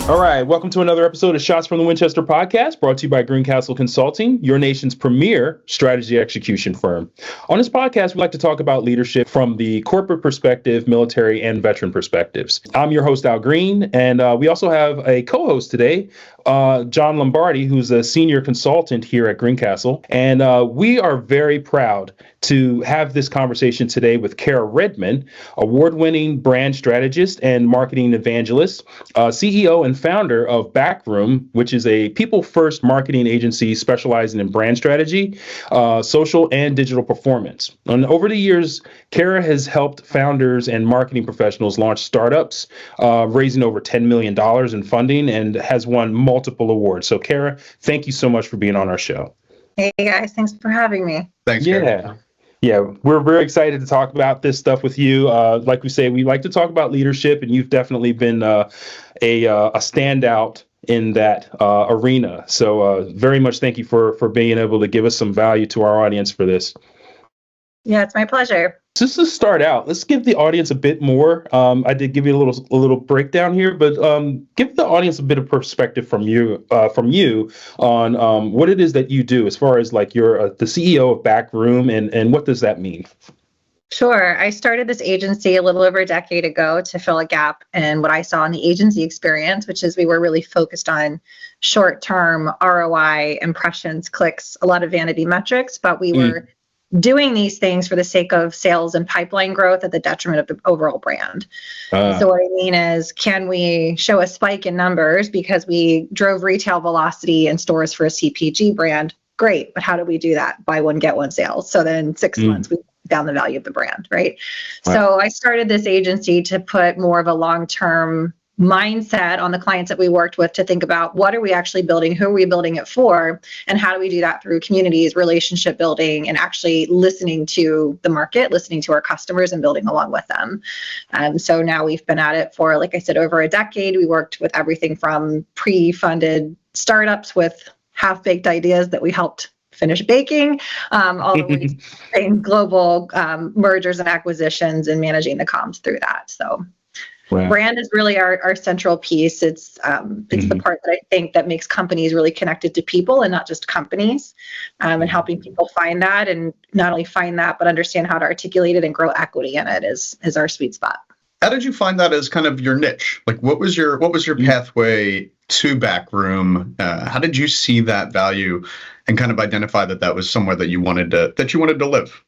All right, welcome to another episode of Shots from the Winchester podcast, brought to you by Greencastle Consulting, your nation's premier strategy execution firm. On this podcast, we like to talk about leadership from the corporate perspective, military, and veteran perspectives. I'm your host, Al Green, and we also have a co-host today, John Lombardi, who's a senior consultant here at Greencastle. And we are very proud to have this conversation today with Kara Redmond, award-winning brand strategist and marketing evangelist, CEO and founder of Backroom, which is a people-first marketing agency specializing in brand strategy, social and digital performance. And over the years, Kara has helped founders and marketing professionals launch startups, raising over $10 million in funding, and has won multiple awards. So Kara, thank you so much for being on our show. Hey guys, thanks for having me. Thanks, Yeah. Kara. Yeah, we're very excited to talk about this stuff with you. Like we say, we like to talk about leadership, and you've definitely been a standout in that arena. So very much thank you for being able to give us some value to our audience for this. Yeah, it's my pleasure. Just to start out, let's give the audience a bit more. I did give you a little breakdown here, but give the audience a bit of perspective from you on what it is that you do, as far as like you're the CEO of Backroom, and what does that mean? Sure. I started this agency a little over a decade ago to fill a gap in what I saw in the agency experience, which is we were really focused on short-term ROI, impressions, clicks, a lot of vanity metrics, but we were doing these things for the sake of sales and pipeline growth at the detriment of the overall brand. So what I mean is, can we show a spike in numbers because we drove retail velocity in stores for a CPG brand? Great, but how do we do that? Buy one, get one sales. So then in 6 months, we down the value of the brand, right? So I started this agency to put more of a long-term mindset on the clients that we worked with to think about what are we actually building, who are we building it for, and how do we do that through communities, relationship building, and actually listening to the market, listening to our customers and building along with them. So now we've been at it for, like I said, over a decade. We worked with everything from pre-funded startups with half-baked ideas that we helped finish baking, all the way in global mergers and acquisitions and managing the comms through that. So brand is really our central piece. It's the part that I think that makes companies really connected to people and not just companies, and helping people find that, and not only find that, but understand how to articulate it and grow equity in it is our sweet spot. How did you find that as kind of your niche? Like, what was your pathway to Backroom? How did you see that value and kind of identify that was somewhere that you wanted to live?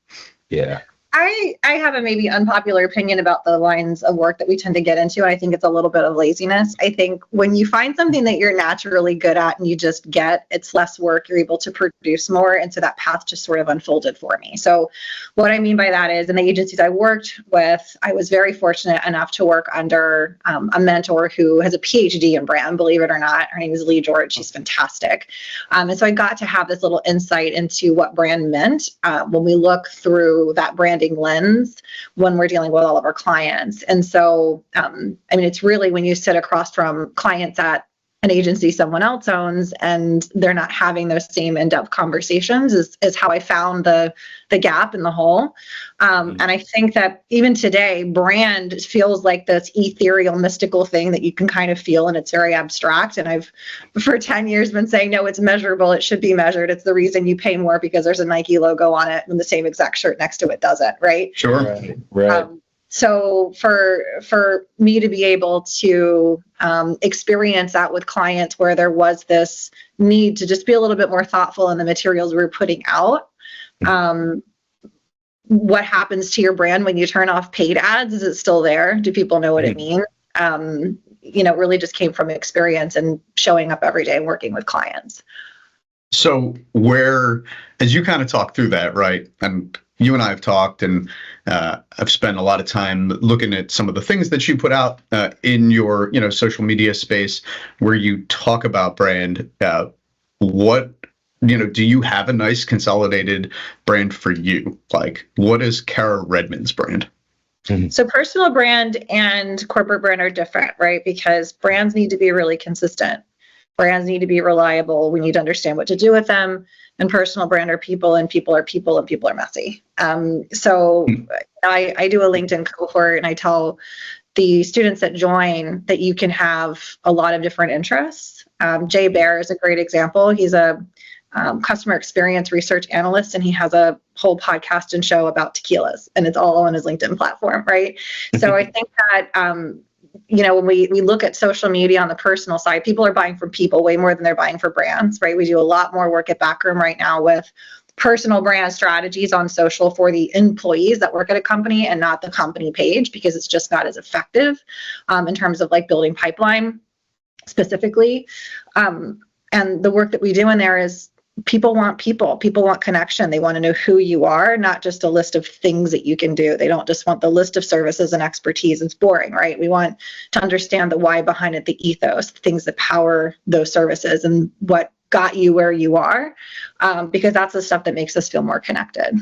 Yeah. I have a maybe unpopular opinion about the lines of work that we tend to get into. I think it's a little bit of laziness. I think when you find something that you're naturally good at and you just get, it's less work, you're able to produce more. And so that path just sort of unfolded for me. So what I mean by that is, in the agencies I worked with, I was very fortunate enough to work under a mentor who has a PhD in brand, believe it or not. Her name is Lee George. She's fantastic. And so I got to have this little insight into what brand meant when we look through that branding lens when we're dealing with all of our clients. And so, it's really when you sit across from clients at an agency someone else owns and they're not having those same in-depth conversations is how I found the gap in the hole. And I think that even today, brand feels like this ethereal, mystical thing that you can kind of feel, and it's very abstract. And I've, for 10 years, been saying, no, it's measurable. It should be measured. It's the reason you pay more because there's a Nike logo on it and the same exact shirt next to it doesn't, right? Sure. Right. So for me to be able to experience that with clients where there was this need to just be a little bit more thoughtful in the materials we're putting out, what happens to your brand when you turn off paid ads? Is it still there? Do people know what it means? Really just came from experience and showing up every day and working with clients. So as you kind of talk through that, right, and you and I have talked, and I've spent a lot of time looking at some of the things that you put out in your, social media space where you talk about brand. Do you have a nice consolidated brand for you? Like, what is Kara Redmond's brand? So personal brand and corporate brand are different, right? Because brands need to be really consistent. Brands need to be reliable. We need to understand what to do with them. And personal brand are people, and people are people, and people are messy. So I do a LinkedIn cohort, and I tell the students that join that you can have a lot of different interests. Jay Baer is a great example. He's a customer experience research analyst, and he has a whole podcast and show about tequilas, and it's all on his LinkedIn platform, right? So I think that when we look at social media on the personal side, people are buying from people way more than they're buying for brands, right? We do a lot more work at Backroom right now with personal brand strategies on social for the employees that work at a company and not the company page, because it's just not as effective in terms of like building pipeline specifically. And the work that we do in there is people want connection. They want to know who you are, not just a list of things that you can do. They don't just want the list of services and expertise. It's boring, right? We want to understand the why behind it, the ethos, the things that power those services, and what got you where you are, because that's the stuff that makes us feel more connected.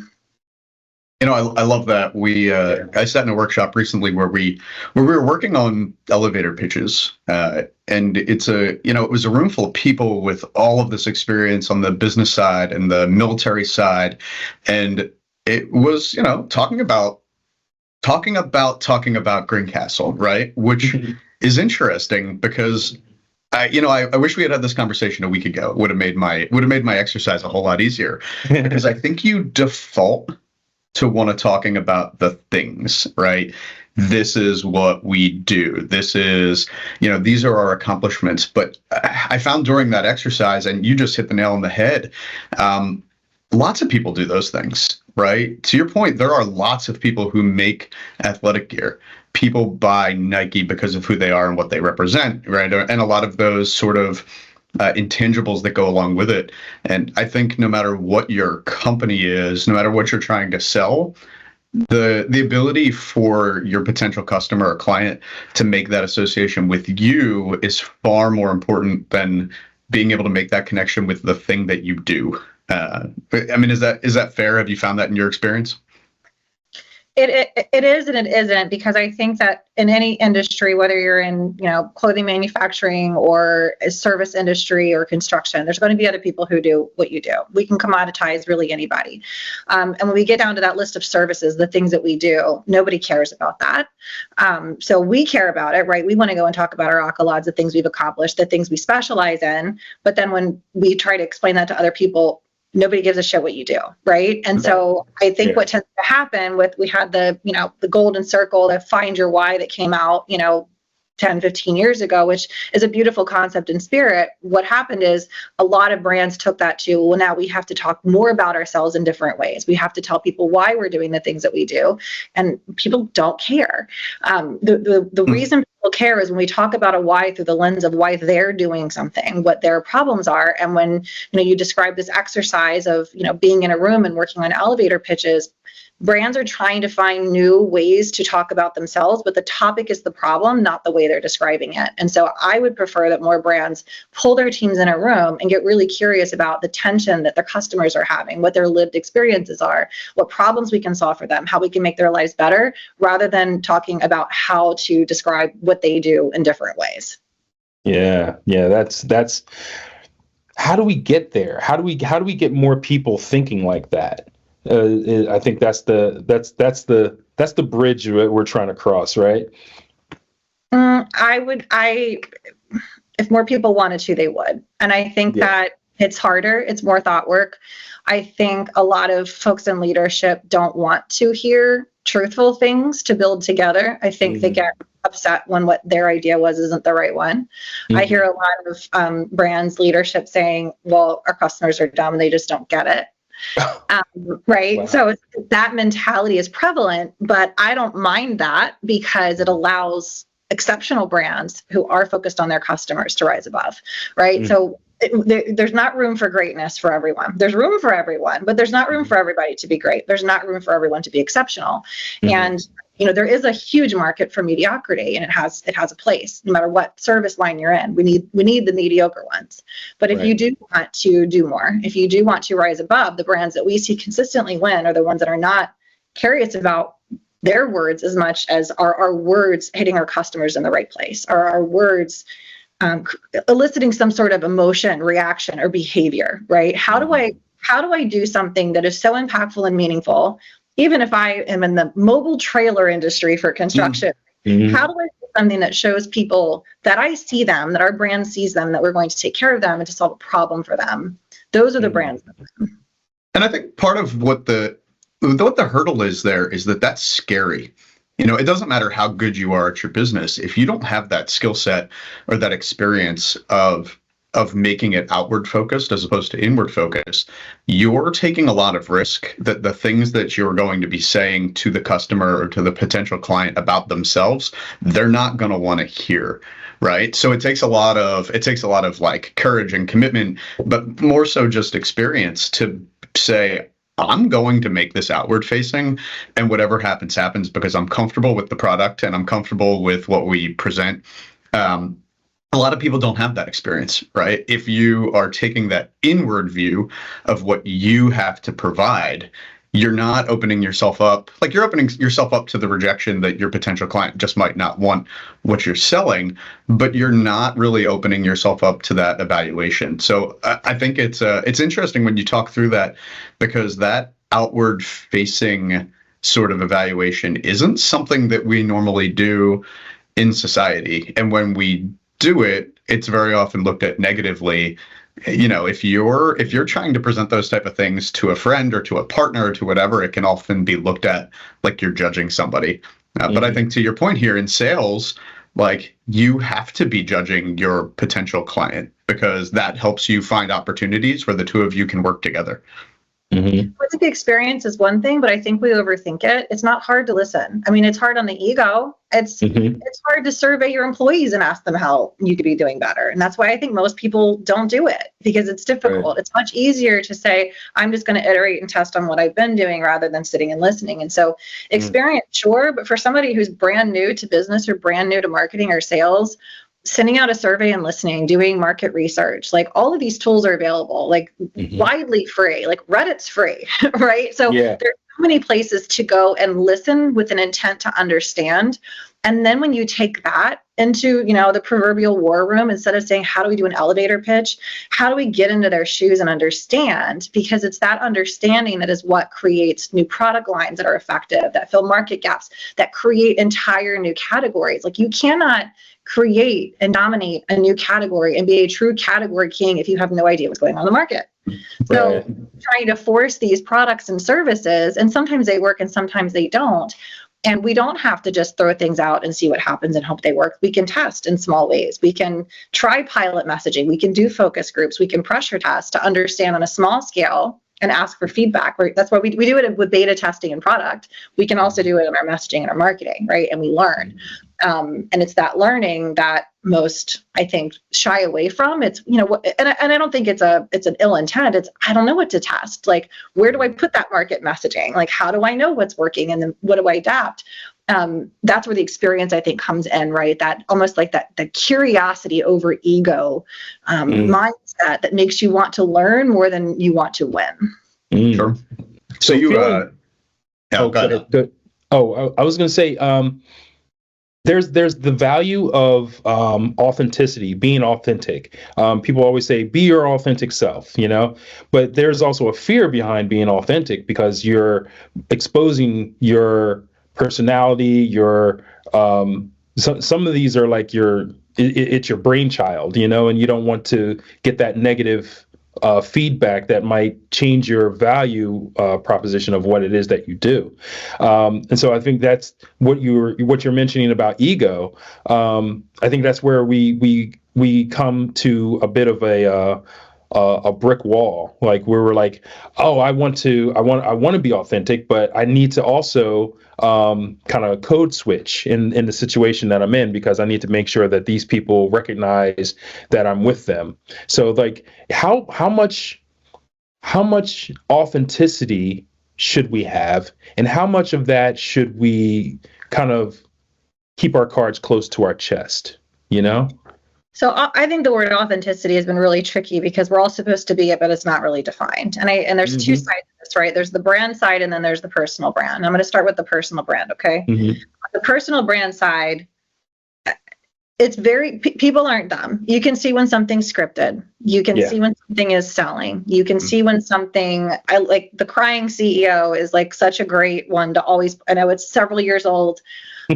I love that. I sat in a workshop recently where we were working on elevator pitches, and it was a room full of people with all of this experience on the business side and the military side, and it was talking about Greencastle, right? Which is interesting because I wish we had this conversation a week ago. It would have made my exercise a whole lot easier, because I think you default to want to talking about the things, right? This is what we do. This is, these are our accomplishments. But I found during that exercise, and you just hit the nail on the head, lots of people do those things, right? To your point, there are lots of people who make athletic gear. People buy Nike because of who they are and what they represent, right? And a lot of those sort of intangibles that go along with it. And I think no matter what your company is, no matter what you're trying to sell, the ability for your potential customer or client to make that association with you is far more important than being able to make that connection with the thing that you do. Is that fair? Have you found that in your experience? It is and it isn't, because I think that in any industry, whether you're in clothing manufacturing or a service industry or construction, there's going to be other people who do what you do. We can commoditize really anybody. And when we get down to that list of services, the things that we do, nobody cares about that. So we care about it, right? We want to go and talk about our accolades, the things we've accomplished, the things we specialize in. But then when we try to explain that to other people, nobody gives a shit what you do, right? And so I think what tends to happen we had the golden circle, the find your why that came out, 10, 15 years ago, which is a beautiful concept in spirit. What happened is a lot of brands took that to, well, now we have to talk more about ourselves in different ways. We have to tell people why we're doing the things that we do, and people don't care. The reason people care is when we talk about a why through the lens of why they're doing something, what their problems are. And when you describe this exercise of being in a room and working on elevator pitches, brands are trying to find new ways to talk about themselves, but the topic is the problem, not the way they're describing it. And so I would prefer that more brands pull their teams in a room and get really curious about the tension that their customers are having, what their lived experiences are, what problems we can solve for them, how we can make their lives better, rather than talking about how to describe what they do in different ways. Yeah, that's how do we get there? How do we get more people thinking like that? I think that's the bridge we're trying to cross, right? If more people wanted to, they would. And I think that it's harder. It's more thought work. I think a lot of folks in leadership don't want to hear truthful things to build together. I think they get upset when what their idea isn't the right one. I hear a lot of brands leadership saying, well, our customers are dumb, they just don't get it. Right. Wow. So that mentality is prevalent, but I don't mind that, because it allows exceptional brands who are focused on their customers to rise above. Right. So there's not room for greatness for everyone. There's room for everyone, but there's not room for everybody to be great. There's not room for everyone to be exceptional. And there is a huge market for mediocrity, and it has a place no matter what service line you're in. We need the mediocre ones. But if you do want to do more, if you do want to rise above, the brands that we see consistently win are the ones that are not curious about their words as much as are our words hitting our customers in the right place? Are our words eliciting some sort of emotion, reaction, or behavior, right? How do I do something that is so impactful and meaningful, even if I am in the mobile trailer industry for construction? How do I do something that shows people that I see them, that our brand sees them, that we're going to take care of them and to solve a problem for them? Those are the brands. And I think part of what the hurdle is there is that that's scary. It doesn't matter how good you are at your business. If you don't have that skill set or that experience of making it outward focused as opposed to inward focused, you're taking a lot of risk that the things that you're going to be saying to the customer or to the potential client about themselves, they're not going to want to hear. Right. So it takes a lot of like courage and commitment, but more so just experience to say, I'm going to make this outward facing, and whatever happens, happens, because I'm comfortable with the product and I'm comfortable with what we present. A lot of people don't have that experience, right? If you are taking that inward view of what you have to provide, you're not opening yourself up. Like, you're opening yourself up to the rejection that your potential client just might not want what you're selling, but you're not really opening yourself up to that evaluation. So I think it's interesting when you talk through that, because that outward facing sort of evaluation isn't something that we normally do in society. And when we do it, it's very often looked at negatively. If you're trying to present those type of things to a friend or to a partner or to whatever, it can often be looked at like you're judging somebody. But I think, to your point here, in sales, like, you have to be judging your potential client, because that helps you find opportunities where the two of you can work together. I think the experience is one thing, but I think we overthink it. It's not hard to listen. I mean, it's hard on the ego. It's hard to survey your employees and ask them how you could be doing better. And that's why I think most people don't do it, because it's difficult. Right. It's much easier to say, I'm just going to iterate and test on what I've been doing, rather than sitting and listening. And so experience, sure, but for somebody who's brand new to business or brand new to marketing or sales, sending out a survey and listening, doing market research, like, all of these tools are available, like widely free, like Reddit's free, right? So there's so many places to go and listen with an intent to understand. And then when you take that into, the proverbial war room, instead of saying, how do we do an elevator pitch? How do we get into their shoes and understand? Because it's that understanding that is what creates new product lines that are effective, that fill market gaps, that create entire new categories. Like, you cannot create and dominate a new category and be a true category king if you have no idea what's going on in the market. So trying to force these products and services, and sometimes they work and sometimes they don't. And we don't have to just throw things out and see what happens and hope they work. We can test in small ways. We can try pilot messaging. We can do focus groups. We can pressure test to understand on a small scale and ask for feedback. That's why we do it with beta testing and product. We can also do it in our messaging and our marketing, right? And we learn. And it's that learning that most, I think, shy away from. It's, and I don't think it's an ill intent. It's, I don't know what to test. Like, where do I put that market messaging? Like, how do I know what's working? And then what do I adapt? That's where the experience, I think, comes in, right? That almost like the curiosity over ego mindset that makes you want to learn more than you want to win. Sure. So I was going to say, there's the value of authenticity, being authentic. People always say, be your authentic self, but there's also a fear behind being authentic, because you're exposing your personality, your some of these are like it's your brainchild, and you don't want to get that negative feedback that might change your value proposition of what it is that you do. And so I think that's what you're mentioning about ego. I think that's where we come to a bit of a brick wall, like where we're like, oh, I want to be authentic, but I need to also kind of code switch in the situation that I'm in, because I need to make sure that these people recognize that I'm with them. So like, how much authenticity should we have, and how much of that should we kind of keep our cards close to our chest, So I think the word authenticity has been really tricky, because we're all supposed to be it, but it's not really defined. And there's two sides of this, right? There's the brand side, and then there's the personal brand. I'm going to start with the personal brand, okay? On the personal brand side, it's very, people aren't dumb. You can see when something's scripted. You can see when something is selling. You can see when something, I like the crying CEO is like such a great one to always, I know it's several years old,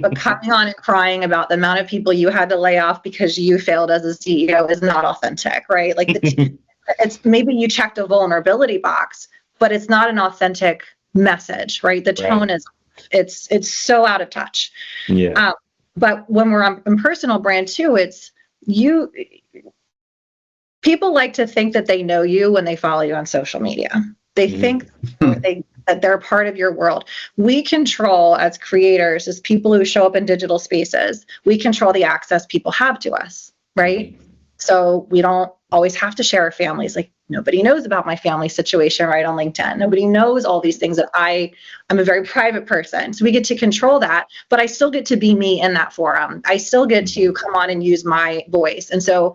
but coming on and crying about the amount of people you had to lay off because you failed as a CEO is not authentic, right? Like it's maybe you checked a vulnerability box, but it's not an authentic message, right? The tone is, it's so out of touch. Yeah. But when we're on personal brand too, it's people like to think that they know you when they follow you on social media. They think that they're part of your world. We control, as creators, as people who show up in digital spaces, we control the access people have to us, right? So we don't always have to share our families. Like nobody knows about my family situation right on LinkedIn. Nobody knows all these things that I'm a very private person. So we get to control that, but I still get to be me in that forum. I still get to come on and use my voice. And so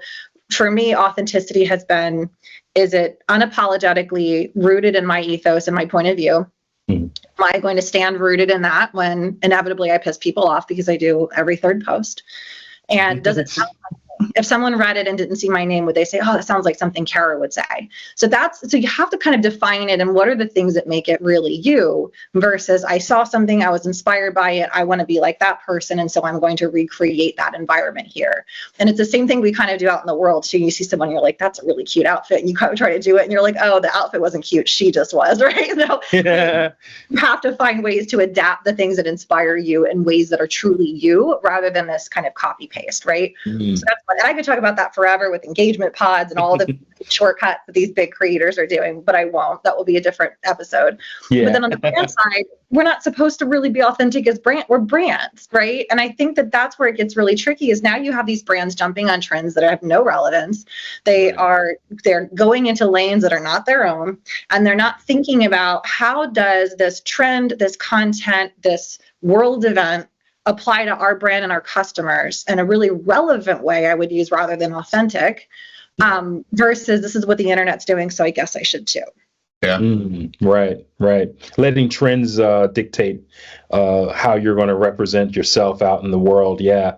for me, authenticity has been, is it unapologetically rooted in my ethos and my point of view? Am I going to stand rooted in that when inevitably I piss people off because I do every third post? And does it sound like, if someone read it and didn't see my name, would they say, oh, that sounds like something Kara would say? So you have to kind of define it and what are the things that make it really you versus I saw something, I was inspired by it, I want to be like that person, and so I'm going to recreate that environment here. And it's the same thing we kind of do out in the world too. You see someone, you're like, that's a really cute outfit, and you kind of try to do it and you're like, oh, the outfit wasn't cute, she just was, right? So you have to find ways to adapt the things that inspire you in ways that are truly you rather than this kind of copy paste, right? So that's and I could talk about that forever with engagement pods and all the shortcuts that these big creators are doing, but I won't. That will be a different episode. But then on the brand side, we're not supposed to really be authentic as we're brands, right? And I think that that's where it gets really tricky is now you have these brands jumping on trends that have no relevance. They're going into lanes that are not their own, and they're not thinking about how does this trend, this content, this world event apply to our brand and our customers in a really relevant way, I would use rather than authentic, versus this is what the internet's doing, so I guess I should too. Yeah. Right. Letting trends dictate how you're going to represent yourself out in the world. Yeah.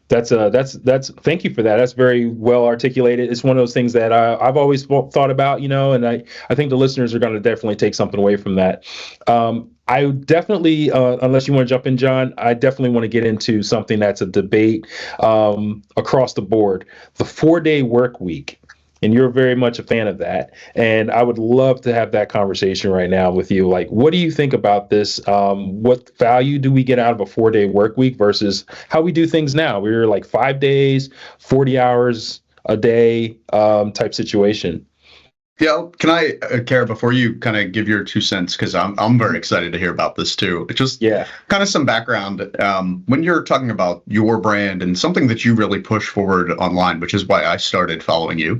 That's thank you for that. That's very well articulated. It's one of those things that I've always thought about, and I think the listeners are going to definitely take something away from that. I definitely, unless you want to jump in, John, I definitely want to get into something that's a debate across the board, the 4-day work week. And you're very much a fan of that. And I would love to have that conversation right now with you. Like, what do you think about this? What value do we get out of a 4-day work week versus how we do things now? We're like 5 days, 40 hours a day type situation. Yeah, can I, Kara, before you kind of give your 2 cents, because I'm very excited to hear about this too. Just kind of some background. When you're talking about your brand and something that you really push forward online, which is why I started following you,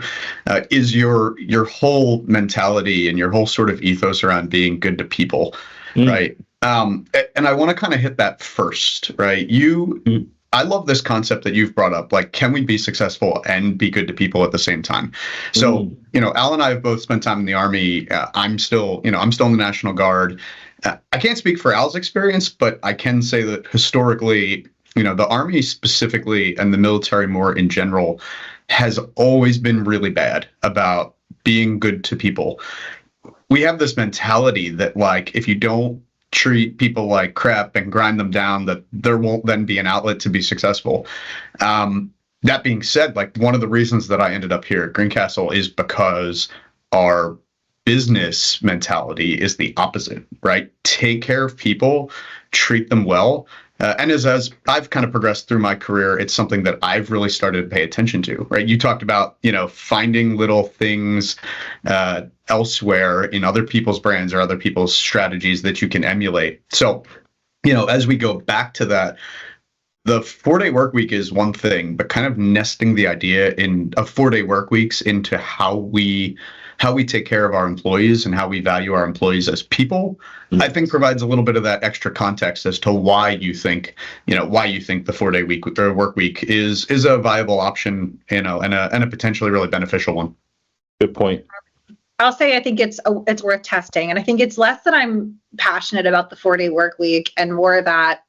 is your whole mentality and your whole sort of ethos around being good to people, right? And I want to kind of hit that first, right? I love this concept that you've brought up. Like, can we be successful and be good to people at the same time? So, Al and I have both spent time in the Army. I'm still in the National Guard. I can't speak for Al's experience, but I can say that historically, the Army specifically and the military more in general has always been really bad about being good to people. We have this mentality that, like, if you don't treat people like crap and grind them down, that there won't then be an outlet to be successful. That being said, like, one of the reasons that I ended up here at Greencastle is because our business mentality is the opposite, right? Take care of people, treat them well. And as I've kind of progressed through my career, it's something that I've really started to pay attention to, right? You talked about, finding little things elsewhere in other people's brands or other people's strategies that you can emulate. So, as we go back to that, the 4-day work week is one thing, but kind of nesting the idea of 4-day work weeks into how we take care of our employees and how we value our employees as people, I think provides a little bit of that extra context as to why you think the 4-day work week is a viable option, and a potentially really beneficial one. Good point. I'll say I think it's worth testing, and I think it's less that I'm passionate about the 4-day work week and more that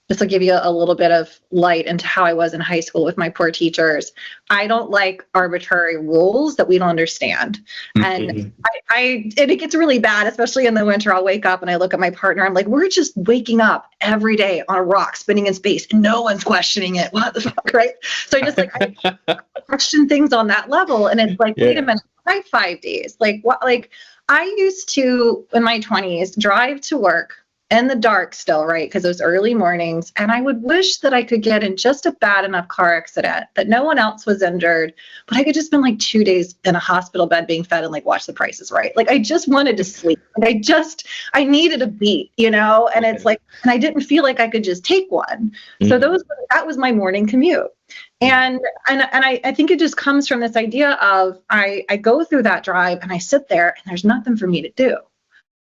just to give you a little bit of light into how I was in high school with my poor teachers. I don't like arbitrary rules that we don't understand. And and it gets really bad, especially in the winter. I'll wake up and I look at my partner. I'm like, we're just waking up every day on a rock spinning in space and no one's questioning it. What the fuck, right? So I just like, I question things on that level. And it's like, wait a minute, why 5 days? Like what, like I used to, in my 20s, drive to work in the dark still, right? Because those early mornings. And I would wish that I could get in just a bad enough car accident that no one else was injured, but I could just spend like 2 days in a hospital bed being fed and like watch The Price is Right. Like I just wanted to sleep. Like I needed a beat, you know? And it's like, and I didn't feel like I could just take one. So that was my morning commute. And I think it just comes from this idea of I go through that drive and I sit there and there's nothing for me to do.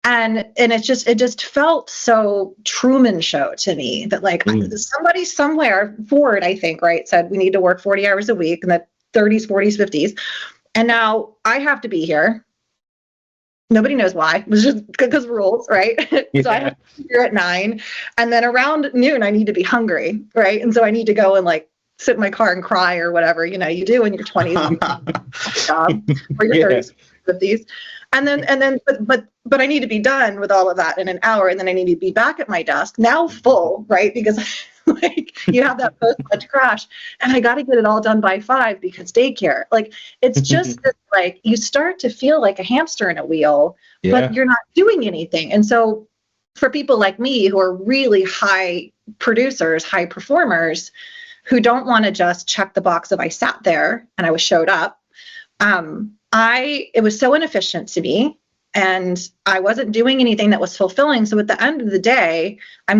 And it just felt so Truman Show to me that like somebody somewhere, Ford, I think, right, said we need to work 40 hours a week in the 30s, 40s, 50s. And now I have to be here. Nobody knows why. It was just because rules, right? Yeah. So I have to be here at 9. And then around noon, I need to be hungry, right? And so I need to go and like sit in my car and cry or whatever, you know, you do in your 20s job, or your 30s, 50s. And then, but I need to be done with all of that in an hour, and then I need to be back at my desk now full, right? Because like you have that post-lunch crash, and I got to get it all done by 5 because daycare. Like it's just this, like you start to feel like a hamster in a wheel, but you're not doing anything. And so, for people like me who are really high producers, high performers, who don't want to just check the box of I sat there and I showed up. It was so inefficient to me, and I wasn't doing anything that was fulfilling. So at the end of the day, I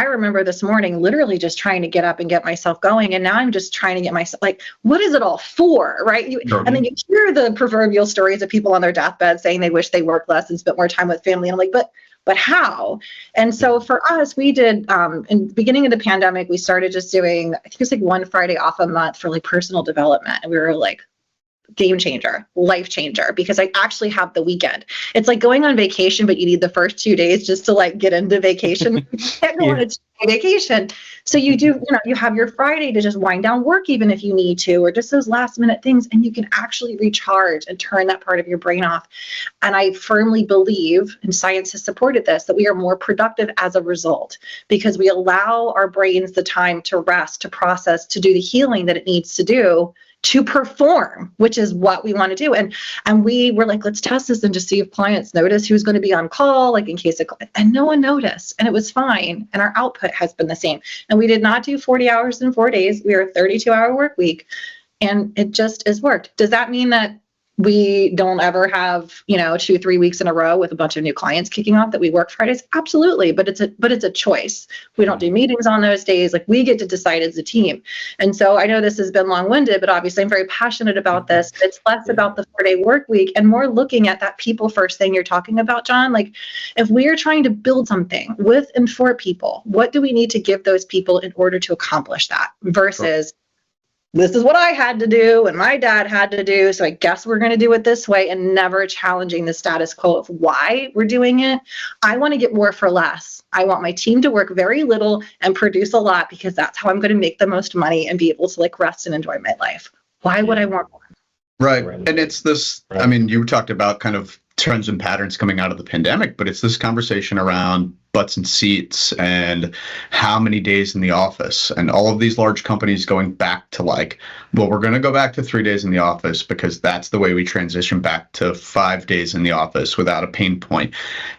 remember this morning literally just trying to get up and get myself going. And now I'm just trying to get myself like, what is it all for? Right. And then you hear the proverbial stories of people on their deathbed saying they wish they worked less and spent more time with family. And I'm like, but how? And so for us, we did, in the beginning of the pandemic, we started just doing, I think it was like one Friday off a month for like personal development. And we were like, game changer, life changer, because I actually have the weekend. It's like going on vacation, but you need the first 2 days just to like get into vacation. You can't go on a vacation. So you do, you have your Friday to just wind down work, even if you need to, or just those last minute things. And you can actually recharge and turn that part of your brain off. And I firmly believe, and science has supported this, that we are more productive as a result, because we allow our brains the time to rest, to process, to do the healing that it needs to do, to perform, which is what we want to do. And we were like, let's test this and just see if clients notice who's going to be on call, like in case and no one noticed, and it was fine. And our output has been the same. And we did not do 40 hours in 4 days. We were a 32-hour work week, and it just has worked. Does that mean that we don't ever have, 2-3 weeks in a row with a bunch of new clients kicking off that we work Fridays? Absolutely. But it's a choice. We don't do meetings on those days. Like we get to decide as a team. And so I know this has been long-winded, but obviously I'm very passionate about this. It's less about the 4-day work week and more looking at that people first thing you're talking about, John. Like if we are trying to build something with and for people, what do we need to give those people in order to accomplish that versus this is what I had to do and my dad had to do, so I guess we're going to do it this way, and never challenging the status quo of why we're doing it. I want to get more for less. I want my team to work very little and produce a lot, because that's how I'm going to make the most money and be able to like rest and enjoy my life. Why would I want more? Right. And it's this, I mean, you talked about kind of trends and patterns coming out of the pandemic, but it's this conversation around butts and seats and how many days in the office, and all of these large companies going back to like, well, we're going to go back to 3 days in the office because that's the way we transition back to 5 days in the office without a pain point.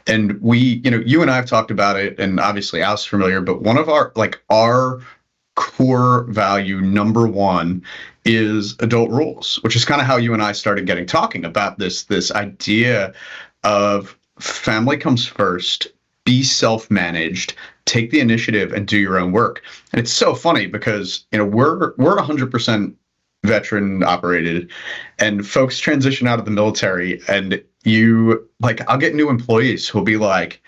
And we, you and I have talked about it, and obviously Al's familiar, but one of our core value number one is adult rules, which is kind of how you and I started talking about this idea of family comes first, be self-managed, take the initiative, and do your own work. And it's so funny because we're 100% veteran operated, and folks transition out of the military, and I'll get new employees who'll be like,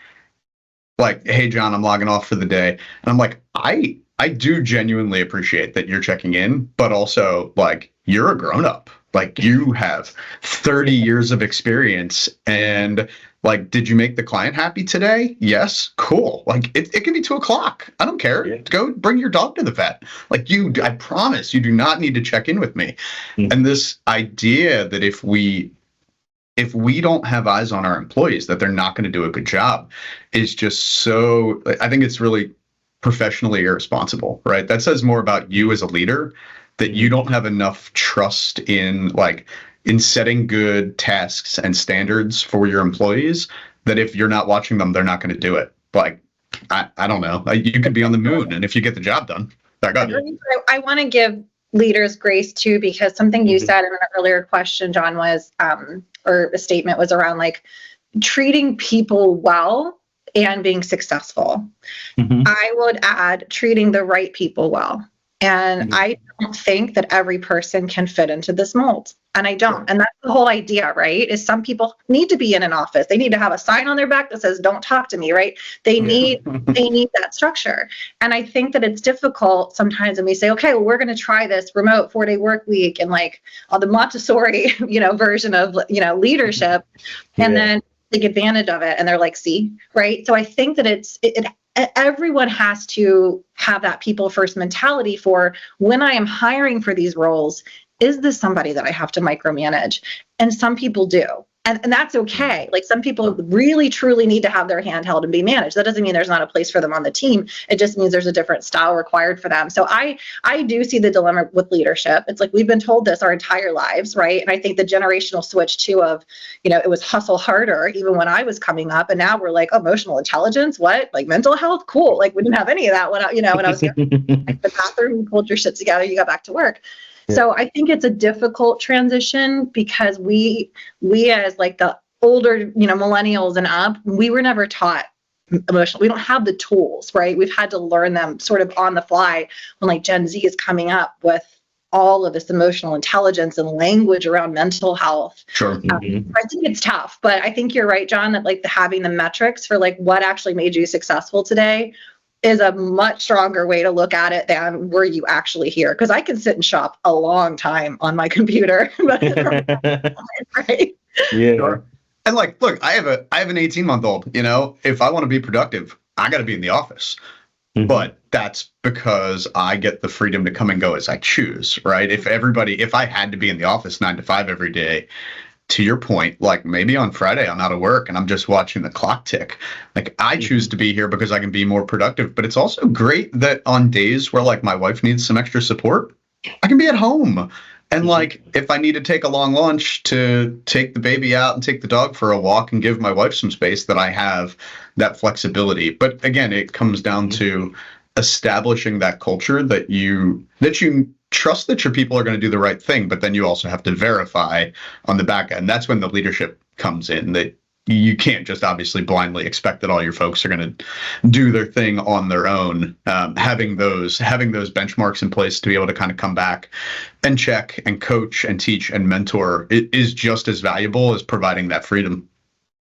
hey John, I'm logging off for the day, and I'm like, I do genuinely appreciate that you're checking in, but also like you're a grown up. Like you have 30 years of experience, and Like, did you make the client happy today? Yes. Cool. Like, it can be 2:00. I don't care. Yeah. Go bring your dog to the vet. Like, I promise you do not need to check in with me. Mm-hmm. And this idea that if we don't have eyes on our employees, that they're not going to do a good job is just so, I think it's really professionally irresponsible, right? That says more about you as a leader, that you don't have enough trust in setting good tasks and standards for your employees, that if you're not watching them, they're not going to do it. Like, I don't know. You could be on the moon, and if you get the job done, they're good. I want to give leaders grace too, because something you said in an earlier question, John, was, or a statement was around like treating people well and being successful. I would add treating the right people well. And I don't think that every person can fit into this mold. And I don't. And that's the whole idea, right? Is some people need to be in an office. They need to have a sign on their back that says, don't talk to me, right? They need that structure. And I think that it's difficult sometimes when we say, okay, well, we're going to try this remote 4-day work week and like the Montessori, version of, leadership. And then take advantage of it. And they're like, see, right? So I think that everyone has to have that people first mentality for when I am hiring for these roles, is this somebody that I have to micromanage? And some people do. And that's okay. Like some people really, truly need to have their hand held and be managed. That doesn't mean there's not a place for them on the team. It just means there's a different style required for them. So I do see the dilemma with leadership. It's like we've been told this our entire lives, right? And I think the generational switch too of, it was hustle harder even when I was coming up. And now we're like, emotional intelligence, what? Like mental health? Cool. Like we didn't have any of that when I was young. Like the bathroom, you pulled your shit together, you got back to work. So I think it's a difficult transition because we as like the older, millennials and up, we were never taught emotional. We don't have the tools, right? We've had to learn them sort of on the fly when like Gen Z is coming up with all of this emotional intelligence and language around mental health. Sure. I think it's tough, but I think you're right, John, that like having the metrics for like what actually made you successful today is a much stronger way to look at it than were you actually here? Because I can sit and shop a long time on my computer. Right? Yeah. Sure. And like, look, I have an 18-month-old, if I want to be productive, I got to be in the office. But that's because I get the freedom to come and go as I choose, right? If I had to be in the office 9 to 5 every day, to your point, like maybe on Friday I'm out of work and I'm just watching the clock tick. Like I choose to be here because I can be more productive. But it's also great that on days where like my wife needs some extra support, I can be at home. And like if I need to take a long lunch to take the baby out and take the dog for a walk and give my wife some space, that I have that flexibility. But again, it comes down to establishing that culture that you trust that your people are going to do the right thing, but then you also have to verify on the back end. That's when the leadership comes in, that you can't just obviously blindly expect that all your folks are going to do their thing on their own. Having those benchmarks in place to be able to kind of come back and check and coach and teach and mentor is just as valuable as providing that freedom.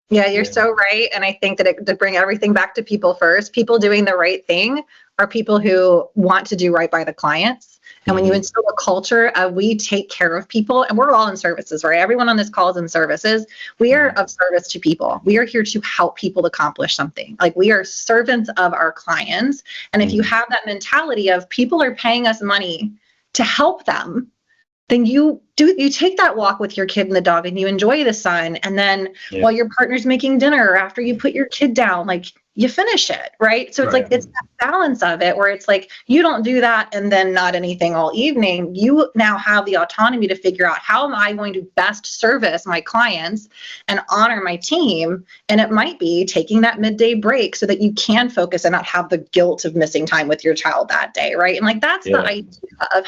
Yeah, you're so right. And I think that to bring everything back to people first, people doing the right thing are people who want to do right by the clients. And when you instill a culture of we take care of people, and we're all in services, right? Everyone on this call is in services. We are of service to people. We are here to help people accomplish something. Like we are servants of our clients. And if you have that mentality of people are paying us money to help them, then you take that walk with your kid and the dog and you enjoy the sun. And then while your partner's making dinner or after you put your kid down, like you finish it, right? So it's like, it's that balance of it where it's like, you don't do that and then not anything all evening. You now have the autonomy to figure out how am I going to best service my clients and honor my team? And it might be taking that midday break so that you can focus and not have the guilt of missing time with your child that day, right? And like, that's the idea of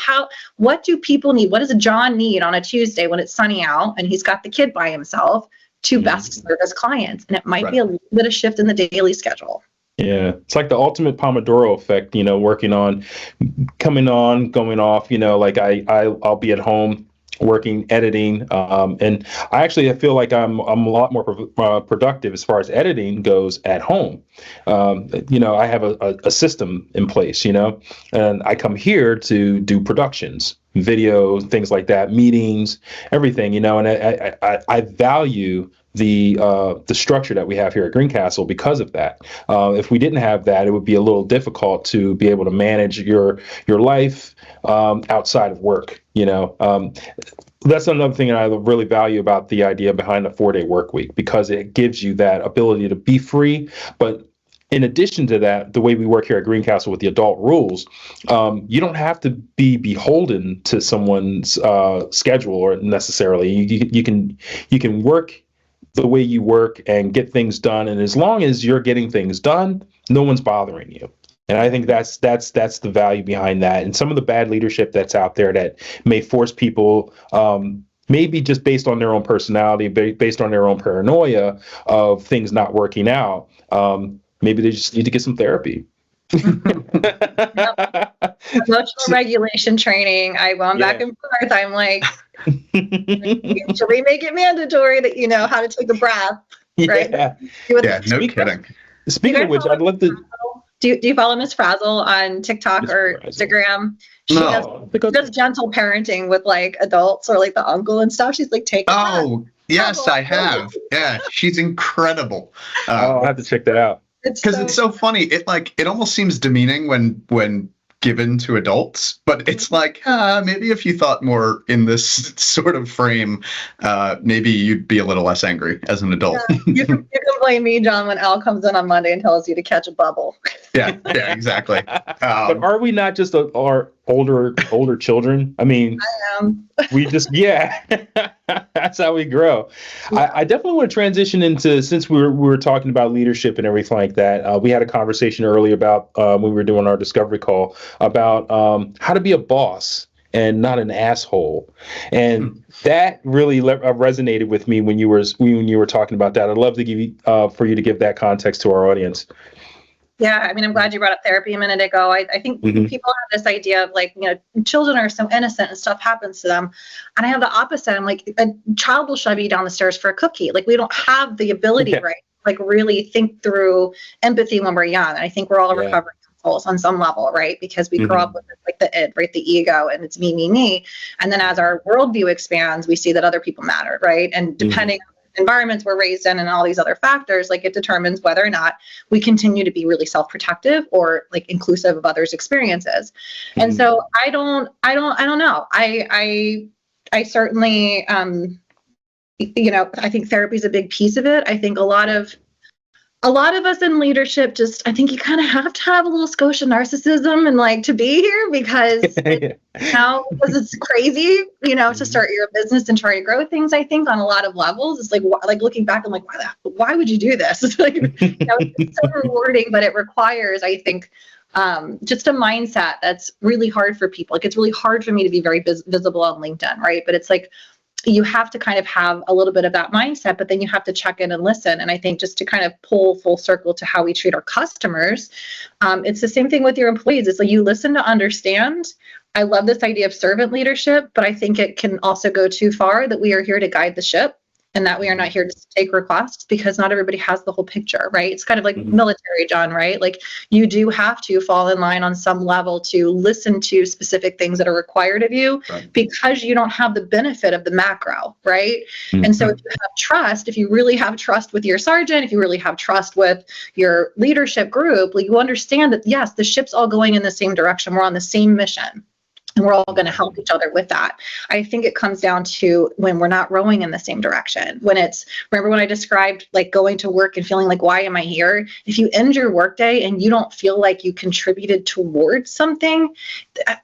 what do people need? What does John need on a Tuesday when it's sunny out and he's got the kid by himself to best serve his clients? And it might be a little bit of shift in the daily schedule. Yeah, it's like the ultimate Pomodoro effect, working on, coming on, going off, like I'll be at home working, editing. And I feel like I'm a lot more productive as far as editing goes at home. I have a system in place, and I come here to do productions, video, things like that, meetings, everything, and I value the structure that we have here at Greencastle because of that. If we didn't have that, it would be a little difficult to be able to manage your life outside of work. That's another thing that I really value about the idea behind the 4-day work week, because it gives you that ability to be free. But in addition to that, the way we work here at Greencastle with the adult rules, you don't have to be beholden to someone's schedule or necessarily. You can work the way you work and get things done, and as long as you're getting things done, no one's bothering you. And I think that's the value behind that. And some of the bad leadership that's out there that may force people, maybe just based on their own personality, based on their own paranoia of things not working out, maybe they just need to get some therapy. Emotional regulation training. I go back and forth. I'm like, should we make it mandatory that you know how to take a breath? Right? Yeah, no kidding. Speaking of which, I'd love to. Do you follow Miss Frazzle on TikTok or Instagram? She does gentle parenting with like adults or like the uncle and stuff. She's like, take. Oh, yes, I have. Yeah, she's incredible. I'll have to check that out. Because it's so funny. It almost seems demeaning when given to adults, but it's like, maybe if you thought more in this sort of frame, maybe you'd be a little less angry as an adult. Yeah, you can blame me, John, when Al comes in on Monday and tells you to catch a bubble. Yeah, exactly. But are we not just our older children? I mean, I am. We just, that's how we grow. Yeah. I definitely want to transition into, since we were talking about leadership and everything like that, we had a conversation earlier about when we were doing our discovery call about how to be a boss and not an asshole. And that really resonated with me when you were talking about that. I'd love to give you for you to give that context to our audience. Yeah, I mean, I'm glad you brought up therapy a minute ago. I think people have this idea of like, children are so innocent and stuff happens to them. And I have the opposite. I'm like, a child will shove you down the stairs for a cookie. Like, we don't have the ability, right? Like, really think through empathy when we're young. And I think we're all recovering souls on some level, right? Because we grow up with like the id, right? The ego, and it's me. And then as our worldview expands, we see that other people matter, right? And depending on environments we're raised in and all these other factors, like it determines whether or not we continue to be really self-protective or like inclusive of others' experiences. And so I don't know. I certainly, I think therapy is a big piece of it. I think a lot of us in leadership I think you kind of have to have a little Scotia narcissism and like to be here because because it's crazy, to start your business and try to grow things. I think on a lot of levels, it's like looking back, I'm like, why would you do this? It's like, it's so rewarding, but it requires, I think, just a mindset that's really hard for people. Like, it's really hard for me to be very visible on LinkedIn, right? But it's like, you have to kind of have a little bit of that mindset, but then you have to check in and listen. And I think just to kind of pull full circle to how we treat our customers, it's the same thing with your employees. It's like, you listen to understand. I love this idea of servant leadership, but I think it can also go too far that we are here to guide the ship and that we are not here to take requests, because not everybody has the whole picture, right? It's kind of like military, John, right? Like, you do have to fall in line on some level to listen to specific things that are required of you, because you don't have the benefit of the macro, right? And so if you have trust, if you really have trust with your sergeant, if you really have trust with your leadership group, like, you understand that, yes, the ship's all going in the same direction. We're on the same mission. And we're all going to help each other with that. I think it comes down to when we're not rowing in the same direction. Remember when I described like going to work and feeling like, why am I here? If you end your workday and you don't feel like you contributed towards something,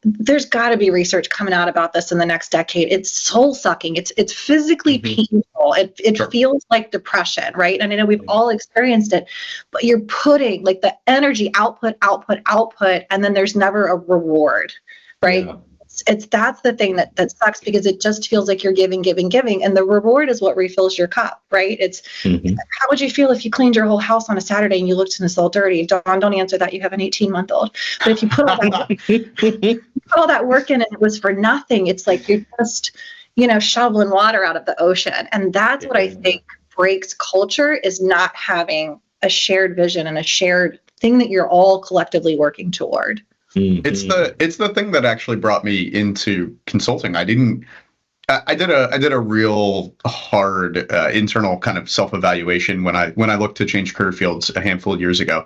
there's got to be research coming out about this in the next decade. It's soul sucking. It's physically painful. It feels like depression, right? And I know we've all experienced it, but you're putting like the energy output, and then there's never a reward. Right. Yeah. That's the thing that sucks, because it just feels like you're giving, and the reward is what refills your cup. Right. It's how would you feel if you cleaned your whole house on a Saturday and you looked and it's all dirty? Dawn, don't answer that. You have an 18-month-old. But if you put all that work in and it was for nothing, it's like you're just, shoveling water out of the ocean. And that's what I think breaks culture, is not having a shared vision and a shared thing that you're all collectively working toward. It's the thing that actually brought me into consulting. I didn't I did a real hard internal kind of self-evaluation when I looked to change career fields a handful of years ago,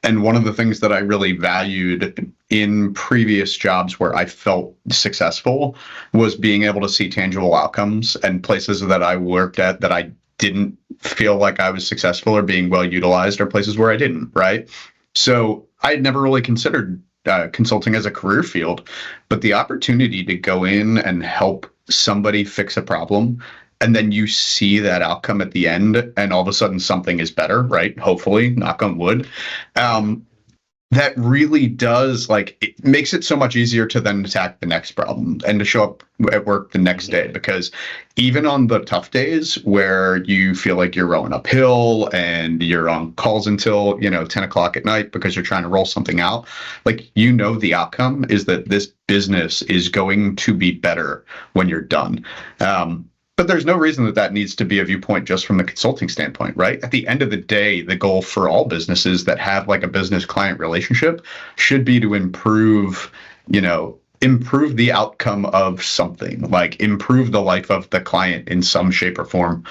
and one of the things that I really valued in previous jobs where I felt successful was being able to see tangible outcomes, and places that I worked at that I didn't feel like I was successful or being well utilized, or places where I didn't. Right, so I had never really considered consulting as a career field, but the opportunity to go in and help somebody fix a problem, and then you see that outcome at the end, and all of a sudden something is better, right? Hopefully, knock on wood. That really does, like, it makes it so much easier to then attack the next problem and to show up at work the next day, because even on the tough days where you feel like you're rowing uphill and you're on calls until 10 o'clock at night because you're trying to roll something out, like, the outcome is that this business is going to be better when you're done. But there's no reason that needs to be a viewpoint just from the consulting standpoint, right? At the end of the day, the goal for all businesses that have like a business client relationship should be to improve the outcome of something, like improve the life of the client in some shape or form.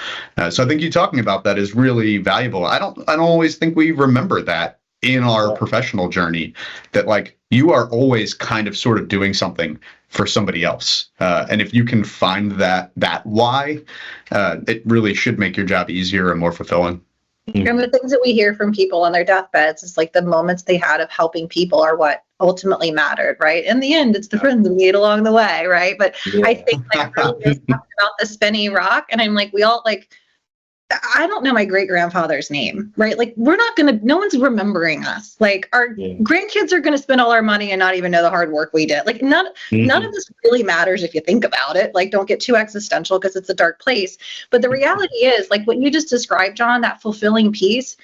So I think you talking about that is really valuable. I don't always think we remember that in our professional journey, that like you are always kind of sort of doing something for somebody else. And if you can find that why, it really should make your job easier and more fulfilling. And the things that we hear from people on their deathbeds is like the moments they had of helping people are what ultimately mattered, right? In the end, it's the friends we made along the way, right? But I think like really just talking about the spinny rock, and I'm like, we all like, I don't know my great grandfather's name, right? Like, no one's remembering us. Like, our grandkids are going to spend all our money and not even know the hard work we did. Like, none of this really matters if you think about it. Like, don't get too existential because it's a dark place. But the reality is, like what you just described, John, that fulfilling piece,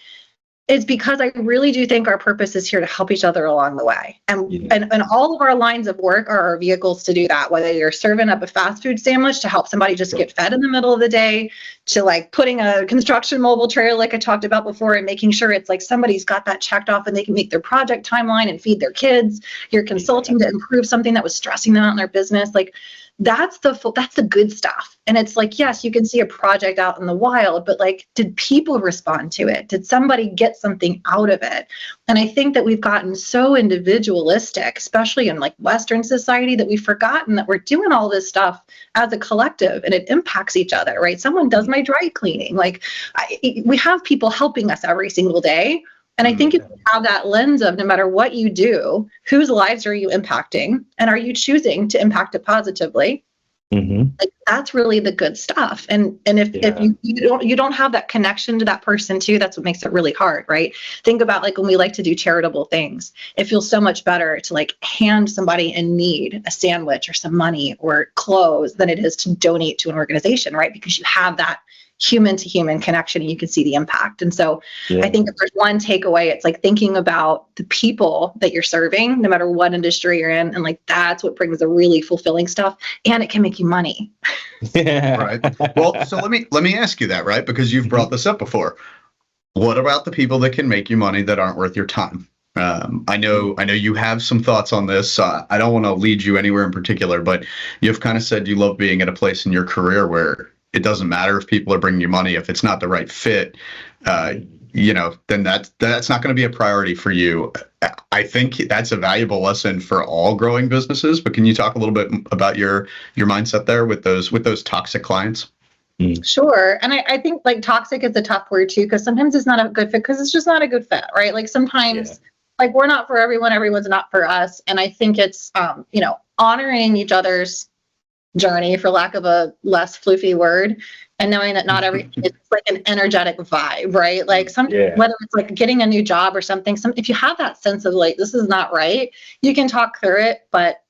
is because I really do think our purpose is here to help each other along the way. And all of our lines of work are our vehicles to do that, whether you're serving up a fast food sandwich to help somebody just get fed in the middle of the day, to like putting a construction mobile trailer like I talked about before and making sure it's like somebody's got that checked off and they can make their project timeline and feed their kids. You're consulting to improve something that was stressing them out in their business. Like, that's the good stuff. And it's like, yes, you can see a project out in the wild, but like, did people respond to it? Did somebody get something out of it? And I think that we've gotten so individualistic, especially in like Western society, that we've forgotten that we're doing all this stuff as a collective and it impacts each other, right? Someone does my dry cleaning. Like, we have people helping us every single day. And I think if you have that lens of no matter what you do, whose lives are you impacting, and are you choosing to impact it positively? Like, that's really the good stuff. And if you don't have that connection to that person too, that's what makes it really hard, right? Think about like when we like to do charitable things, it feels so much better to like hand somebody in need a sandwich or some money or clothes than it is to donate to an organization, right? Because you have that human to human connection and you can see the impact. And so I think if there's one takeaway, it's like thinking about the people that you're serving, no matter what industry you're in. And like, that's what brings the really fulfilling stuff, and it can make you money. Right. Well, so let me ask you that, right? Because you've brought this up before. What about the people that can make you money that aren't worth your time? I know you have some thoughts on this. I don't want to lead you anywhere in particular, but you've kind of said you love being at a place in your career where it doesn't matter if people are bringing you money. If it's not the right fit, then that's not going to be a priority for you. I think that's a valuable lesson for all growing businesses. But can you talk a little bit about your mindset there with those toxic clients? Sure. And I think like toxic is a tough word too, because sometimes it's not a good fit because it's just not a good fit, right? Like sometimes like we're not for everyone, everyone's not for us. And I think it's, honoring each other's journey, for lack of a less floofy word, and knowing that not everything is like an energetic vibe, right? Like whether it's like getting a new job or something, if you have that sense of like, this is not right, you can talk through it, but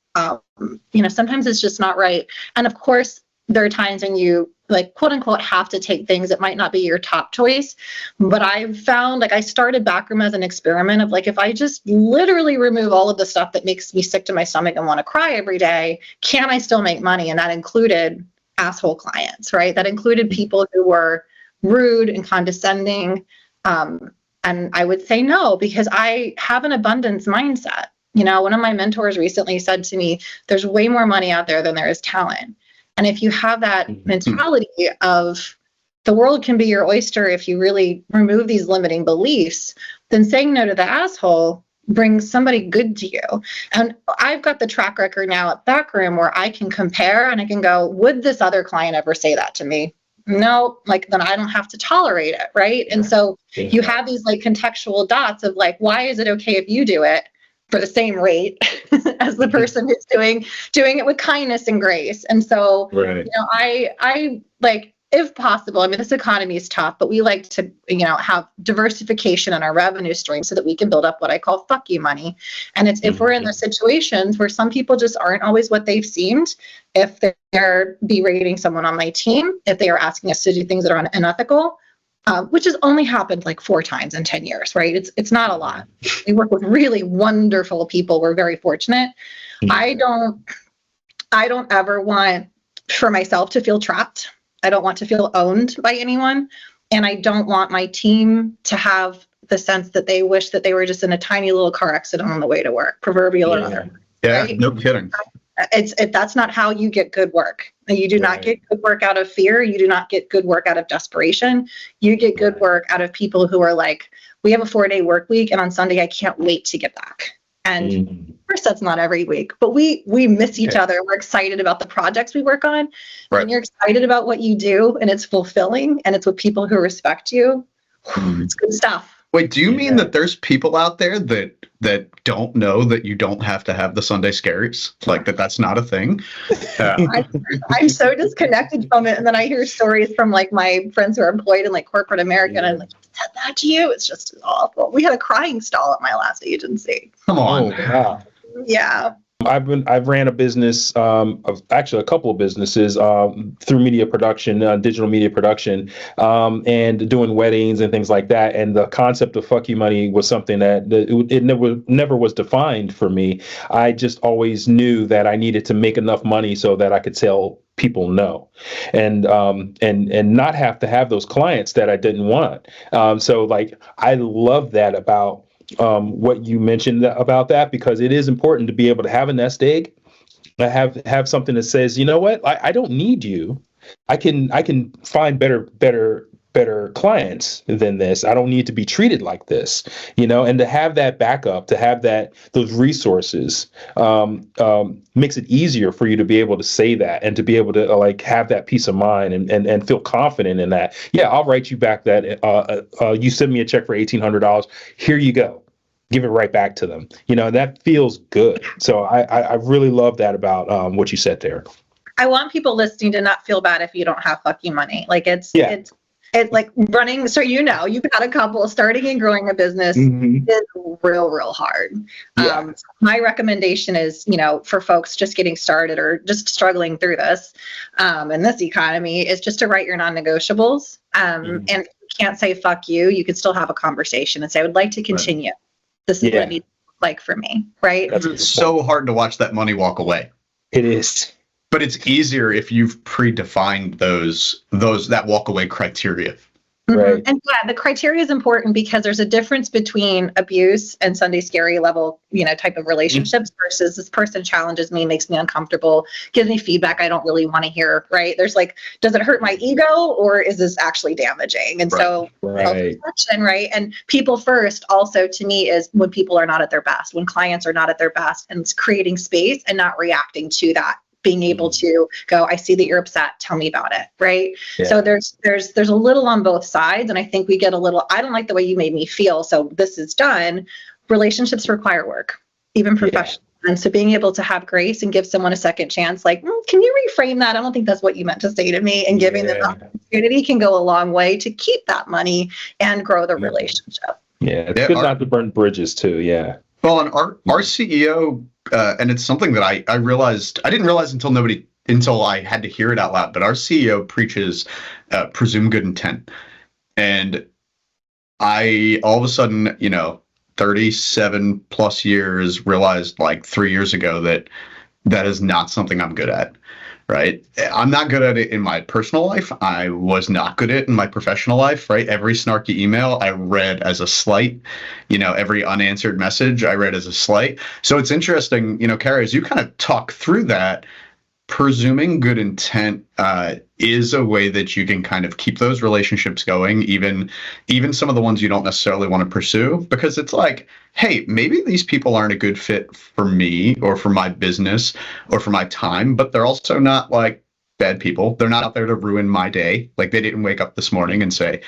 sometimes it's just not right. And of course, there are times when you like quote unquote have to take things that might not be your top choice. But I've found, like, I started Backroom as an experiment of like, if I just literally remove all of the stuff that makes me sick to my stomach and want to cry every day, can I still make money? And that included asshole clients, right? That included people who were rude and condescending. And I would say no, because I have an abundance mindset. One of my mentors recently said to me, there's way more money out there than there is talent. And if you have that Mhm. mentality of the world can be your oyster if you really remove these limiting beliefs, then saying no to the asshole brings somebody good to you. And I've got the track record now at Backroom where I can compare and I can go, would this other client ever say that to me? No, like then I don't have to tolerate it, right? And so you have these like contextual dots of like, why is it okay if you do it for the same rate as the person who's doing it with kindness and grace? And so, Right. you know, I like, if possible, I mean, this economy is tough, but we like to, you know, have diversification in our revenue stream so that we can build up what I call fuck you money. And it's if we're in those situations where some people just aren't always what they've seemed, if they're berating someone on my team, if they are asking us to do things that are unethical, which has only happened like 4 times in 10 years, right? It's not a lot. We work with really wonderful people. We're very fortunate. I don't ever want for myself to feel trapped. I don't want to feel owned by anyone. And I don't want my team to have the sense that they wish that they were just in a tiny little car accident on the way to work, proverbial or other. Yeah, Right? no kidding. That's not how you get good work. You do not get good work out of fear. You do not get good work out of desperation. You get good work out of people who are like, we have a 4-day work week and on Sunday, I can't wait to get back. And of course, that's not every week, but we miss each other. We're excited about the projects we work on. Right. When you're excited about what you do and it's fulfilling and it's with people who respect you, it's good stuff. Wait, do you mean that there's people out there that don't know that you don't have to have the Sunday scaries? Like that's not a thing? I'm so disconnected from it. And then I hear stories from like my friends who are employed in like corporate America. And I'm like, said that to you? It's just awful. We had a crying stall at my last agency. Come on. Wow. Yeah. I've ran a business, actually a couple of businesses through media production, digital media production, and doing weddings and things like that. And the concept of fuck you money was something that it never was defined for me. I just always knew that I needed to make enough money so that I could tell people no, and not have to have those clients that I didn't want. So like I love that about what you mentioned about that, because it is important to be able to have a nest egg, have something that says, you know what, I don't need you. I can find better clients than this. I don't need to be treated like this, you know. And to have that backup, to have those resources, makes it easier for you to be able to say that and to be able to like have that peace of mind and feel confident in that. Yeah, I'll write you back that you send me a check for $1,800. Here you go. Give it right back to them. You know, that feels good. So I really love that about what you said there. I want people listening to not feel bad if you don't have fuck you money. Like it's like running. So, you know, you've got a couple starting and growing a business is real hard. Yeah. My recommendation is, you know, for folks just getting started or just struggling through this in this economy is just to write your non-negotiables. And if you can't say fuck you, you can still have a conversation and say, I would like to continue. This is what it needs to look like for me. Right. It's so hard to watch that money walk away. It is. But it's easier if you've predefined that walkaway criteria. Right. And yeah, the criteria is important because there's a difference between abuse and Sunday scary level, you know, type of relationships versus this person challenges me, makes me uncomfortable, gives me feedback I don't really want to hear, right? There's like, does it hurt my ego or is this actually damaging? And so self-reflection, right? And people first also to me is when people are not at their best, when clients are not at their best, and it's creating space and not reacting to that. Being able to go, I see that you're upset. Tell me about it. Right. Yeah. So there's a little on both sides. And I think we get a little, I don't like the way you made me feel. So this is done. Relationships require work, even professional. Yeah. And so being able to have grace and give someone a second chance, like, can you reframe that? I don't think that's what you meant to say to me. And giving them the opportunity can go a long way to keep that money and grow the relationship. Yeah. It's good not to burn bridges too. Yeah. Well, and our CEO, and it's something that I realized, I didn't realize until I had to hear it out loud, but our CEO preaches presume good intent. And I all of a sudden, 37 plus years realized like 3 years ago that is not something I'm good at. Right. I'm not good at it in my personal life. I was not good at it in my professional life. Right. Every snarky email I read as a slight, every unanswered message I read as a slight. So it's interesting, Carrie, as you kind of talk through that, presuming good intent is a way that you can kind of keep those relationships going, even some of the ones you don't necessarily want to pursue, because it's like, hey, maybe these people aren't a good fit for me or for my business or for my time, but they're also not like bad people. They're not out there to ruin my day. Like, they didn't wake up this morning and say,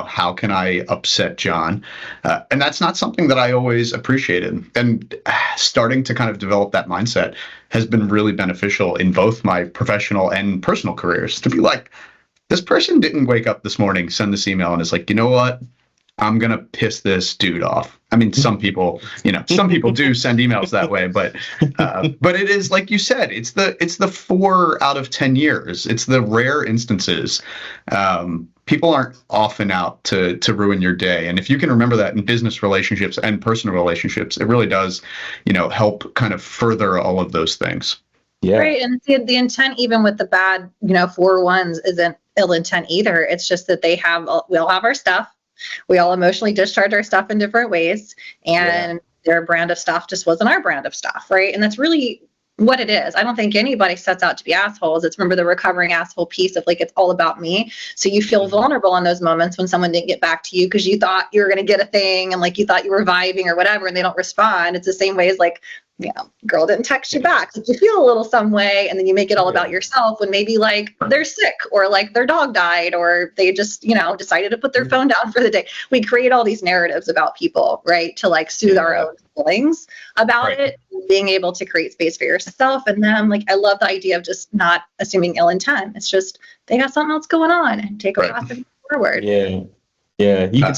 how can I upset John? And that's not something that I always appreciated. And starting to kind of develop that mindset has been really beneficial in both my professional and personal careers, to be like, this person didn't wake up this morning, send this email, and it's like, you know what? I'm going to piss this dude off. I mean, some people do send emails that way, but it is, like you said, it's the 4 out of 10 years. It's the rare instances. People aren't often out to ruin your day. And if you can remember that in business relationships and personal relationships, it really does, help kind of further all of those things. Yeah. Right. And the intent, even with the bad, 4 ones, isn't ill intent either. It's just that we all have our stuff. We all emotionally discharge our stuff in different ways, and their brand of stuff just wasn't our brand of stuff, right? And that's really what it is. I don't think anybody sets out to be assholes. It's, remember, the recovering asshole piece of, like, it's all about me. So you feel vulnerable in those moments when someone didn't get back to you because you thought you were going to get a thing, and, like, you thought you were vibing or whatever, and they don't respond. It's the same way as, like, girl didn't text you back. Like, you feel a little some way, and then you make it all about yourself when maybe, like, they're sick, or, like, their dog died, or they just, decided to put their phone down for the day. We create all these narratives about people, right, to, like, soothe our own feelings about it, being able to create space for yourself and them. Like, I love the idea of just not assuming ill intent. It's just, they got something else going on, and take a path and forward. Yeah. You can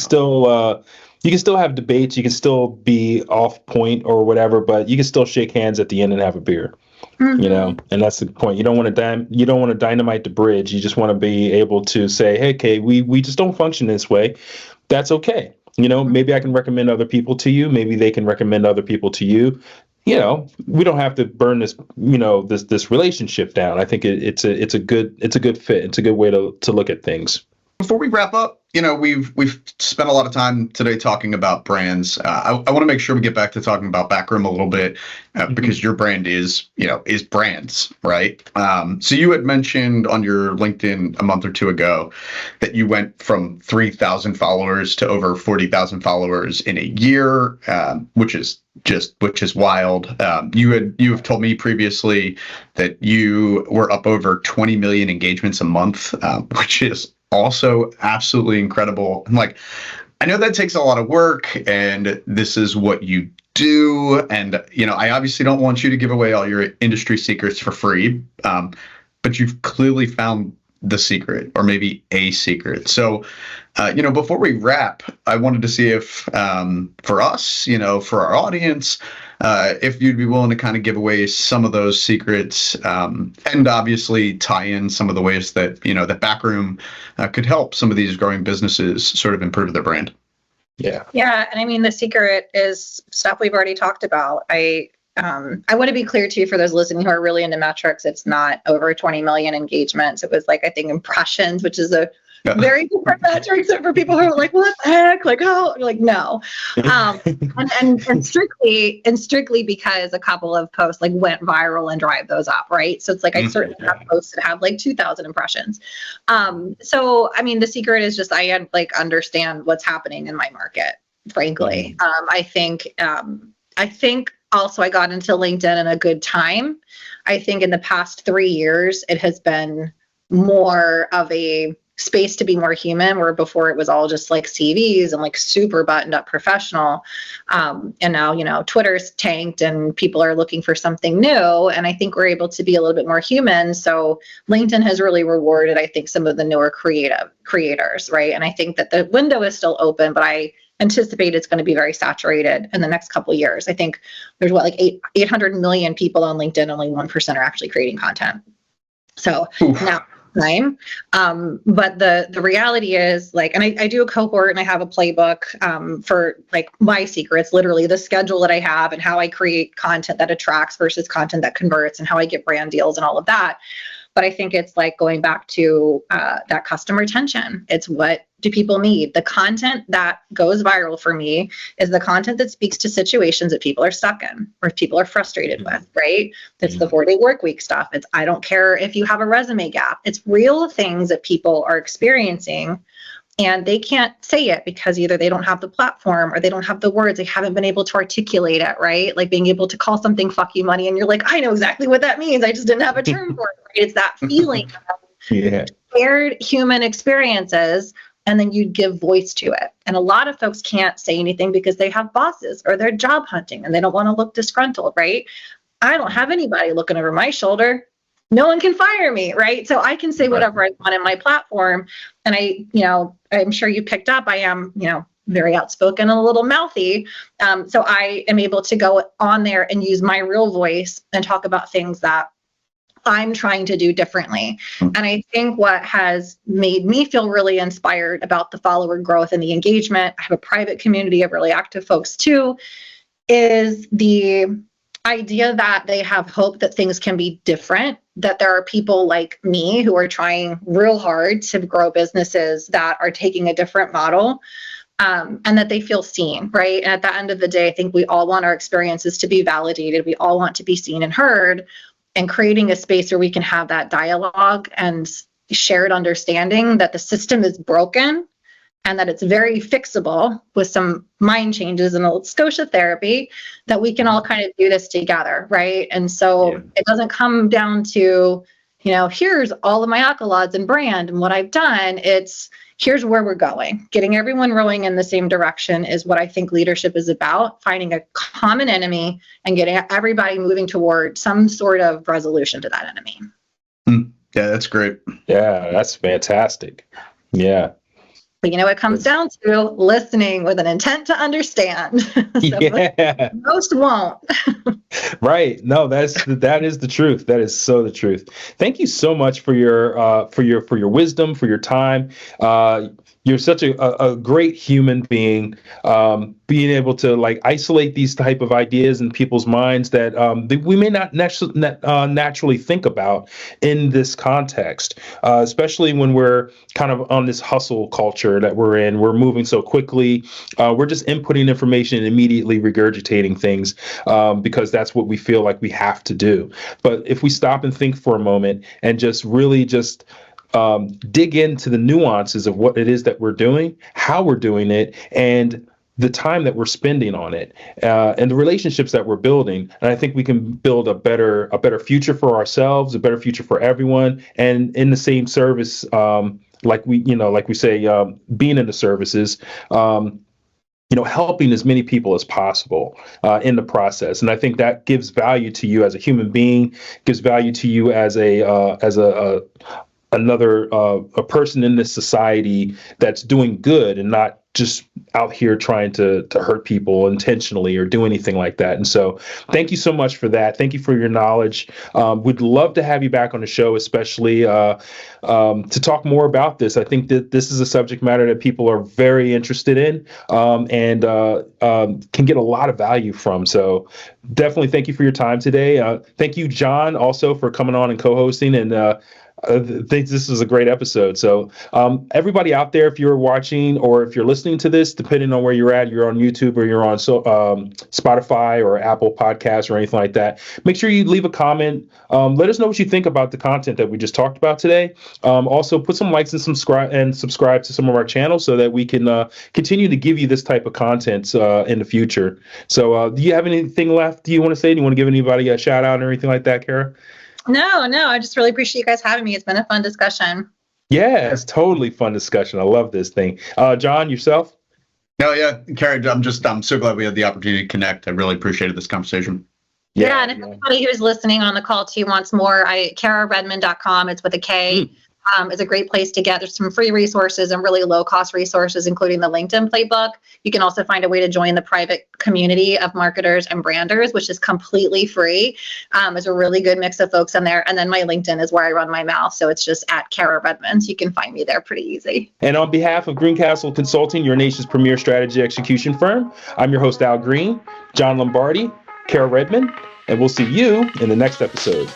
still have debates. You can still be off point or whatever, but you can still shake hands at the end and have a beer. And that's the point. You don't want to dynamite the bridge. You just want to be able to say, hey, okay, we just don't function this way. That's okay. Maybe I can recommend other people to you. Maybe they can recommend other people to you. We don't have to burn this, this relationship down. I think it's a good fit. It's a good way to look at things. Before we wrap up, we've spent a lot of time today talking about brands. I want to make sure we get back to talking about Backroom a little bit, because your brand is brands, right? So you had mentioned on your LinkedIn a month or two ago that you went from 3,000 followers to over 40,000 followers in a year, which is wild. You have told me previously that you were up over 20 million engagements a month, which is also absolutely incredible. And, like, I know that takes a lot of work, and this is what you do. And, I obviously don't want you to give away all your industry secrets for free, but you've clearly found the secret, or maybe a secret. So, before we wrap, I wanted to see if, for us, for our audience, if you'd be willing to kind of give away some of those secrets, and obviously tie in some of the ways that, that Backroom could help some of these growing businesses sort of improve their brand. Yeah. And I mean, the secret is stuff we've already talked about. I want to be clear too, for those listening who are really into metrics, it's not over 20 million engagements. It was, like, I think, impressions, which is a very different metrics for people who are like, what the heck? Like, oh, like, no. And strictly because a couple of posts, like, went viral and drive those up, right? So it's like, I certainly have posts that have, like, 2,000 impressions. So, I mean, the secret is just, I understand what's happening in my market, frankly. I think also I got into LinkedIn in a good time. I think in the past 3 years, it has been more of a space to be more human, where before it was all just, like, CVs and, like, super buttoned up professional. And now, Twitter's tanked and people are looking for something new. And I think we're able to be a little bit more human. So LinkedIn has really rewarded, I think, some of the newer creators, right? And I think that the window is still open, but I anticipate it's going to be very saturated in the next couple of years. I think there's 800 million people on LinkedIn, only 1% are actually creating content. So now time. But the reality is, like, and I do a cohort and I have a playbook for, like, my secrets, literally the schedule that I have and how I create content that attracts versus content that converts, and how I get brand deals and all of that. But I think it's, like, going back to that customer retention. It's what do people need? The content that goes viral for me is the content that speaks to situations that people are stuck in or people are frustrated with, right? It's the 4-day work week stuff. It's, I don't care if you have a resume gap. It's real things that people are experiencing, and they can't say it because either they don't have the platform or they don't have the words. They haven't been able to articulate it, right? Like being able to call something fuck you money, and you're like, I know exactly what that means. I just didn't have a term for it. Right? It's that feeling of shared human experiences, and then you give voice to it. And a lot of folks can't say anything because they have bosses or they're job hunting and they don't want to look disgruntled, right? I don't have anybody looking over my shoulder. No one can fire me, right? So I can say whatever I want in my platform. And I'm sure you picked up, I am, very outspoken and a little mouthy. So I am able to go on there and use my real voice and talk about things that I'm trying to do differently. And I think what has made me feel really inspired about the follower growth and the engagement, I have a private community of really active folks too, is the idea that they have hope that things can be different, that there are people like me who are trying real hard to grow businesses that are taking a different model, and that they feel seen, right? And at the end of the day, I think we all want our experiences to be validated. We all want to be seen and heard, and creating a space where we can have that dialogue and shared understanding that the system is broken and that it's very fixable with some mind changes and a Scotia therapy, that we can all kind of do this together, right? And so it doesn't come down to, here's all of my accolades and brand and what I've done. It's here's where we're going. Getting everyone rowing in the same direction is what I think leadership is about, finding a common enemy and getting everybody moving toward some sort of resolution to that enemy. Yeah, that's great. Yeah, that's fantastic. Yeah. But it comes down to listening with an intent to understand. So most won't. Right. No, that is the truth. That is so the truth. Thank you so much for your wisdom, for your time. You're such a great human being, being able to isolate these type of ideas in people's minds that we may not naturally think about in this context, especially when we're kind of on this hustle culture that we're in. We're moving so quickly. We're just inputting information and immediately regurgitating things because that's what we feel like we have to do. But if we stop and think for a moment and just really dig into the nuances of what it is that we're doing, how we're doing it, and the time that we're spending on it, and the relationships that we're building. And I think we can build a better future for ourselves, a better future for everyone, and in the same service, like we say, being in the services, helping as many people as possible in the process. And I think that gives value to you as a human being, gives value to you as a person in this society that's doing good and not just out here trying to hurt people intentionally or do anything like that. And so thank you so much for that. Thank you for your knowledge. We'd love to have you back on the show, especially to talk more about this. I think that this is a subject matter that people are very interested in and can get a lot of value from. So definitely thank you for your time today. Thank you, John, also for coming on and co-hosting, and I think this is a great episode. So everybody out there, if you're watching or if you're listening to this, depending on where you're at, you're on YouTube or you're on Spotify or Apple Podcasts or anything like that, make sure you leave a comment. Let us know what you think about the content that we just talked about today. Also, put some likes and subscribe to some of our channels so that we can continue to give you this type of content in the future. So do you have anything left? Do you want to say? Do you want to give anybody a shout out or anything like that, Kara? No, I just really appreciate you guys having me. It's been a fun discussion. Yeah, it's totally fun discussion. I love this thing. John, yourself? No, yeah, Kara, I'm so glad we had the opportunity to connect. I really appreciated this conversation. Yeah, and if anybody who's listening on the call too wants more, KaraRedmond.com, it's with a K. Is a great place to get. There's some free resources and really low cost resources, including the LinkedIn playbook. You can also find a way to join the private community of marketers and branders, which is completely free. There's a really good mix of folks in there. And then my LinkedIn is where I run my mouth. So it's just at Kara Redmond. So you can find me there pretty easy. And on behalf of Greencastle Consulting, your nation's premier strategy execution firm, I'm your host, Al Green, John Lombardi, Kara Redmond, and we'll see you in the next episode.